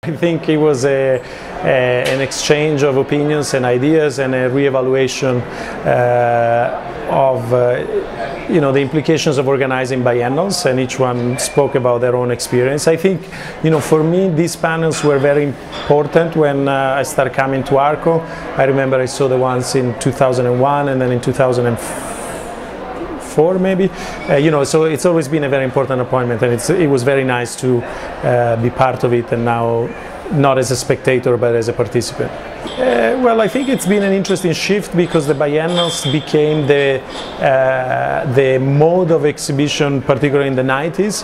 I think it was an exchange of opinions and ideas and a re-evaluation of the implications of organizing biennals, and each one spoke about their own experience. I think for me these panels were very important when I started coming to ARCO. I remember I saw the ones in 2001 and then in 2004 maybe. So it's always been a very important appointment, and it was very nice to be part of it, and now not as a spectator but as a participant. Well, I think it's been an interesting shift because the biennals became the mode of exhibition, particularly in the 90s,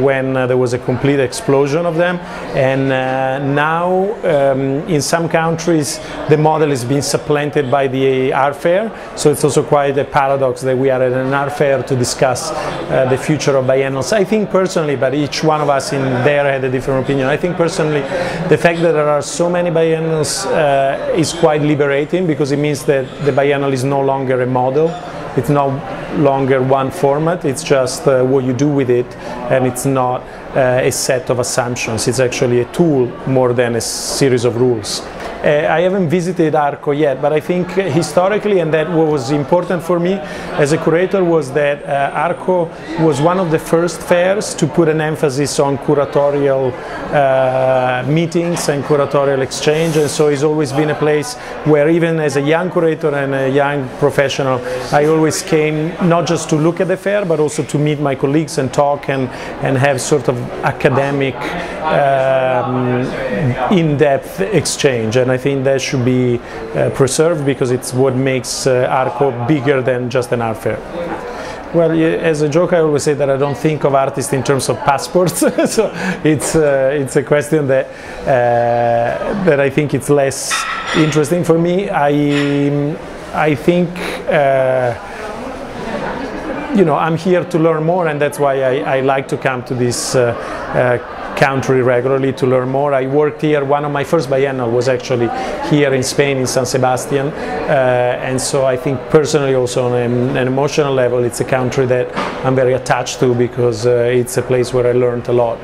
when there was a complete explosion of them, and now in some countries the model is being supplanted by the art fair, so it's also quite a paradox that we are at an art fair to discuss the future of biennals. I think personally, but each one of us in there had a different opinion, I think personally the fact that there are so many biennals is quite liberating, because it means that the biennal is no longer a model, it's no longer one format, it's just what you do with it, and it's not a set of assumptions, it's actually a tool more than a series of rules. I haven't visited ARCO yet, but I think historically, and that what was important for me as a curator, was that ARCO was one of the first fairs to put an emphasis on curatorial meetings and curatorial exchange, and so it's always been a place where, even as a young curator and a young professional, I always came not just to look at the fair but also to meet my colleagues and talk and have sort of academic in-depth exchange, and I think that should be preserved because it's what makes ARCO bigger than just an art fair. Well, as a joke I always say that I don't think of artists in terms of passports, so it's a question that I think it's less interesting for me. I think I'm here to learn more, and that's why I like to come to this country regularly to learn more. I worked here, one of my first biennale was actually here in Spain, in San Sebastian, and so I think personally also on an emotional level it's a country that I'm very attached to, because it's a place where I learned a lot.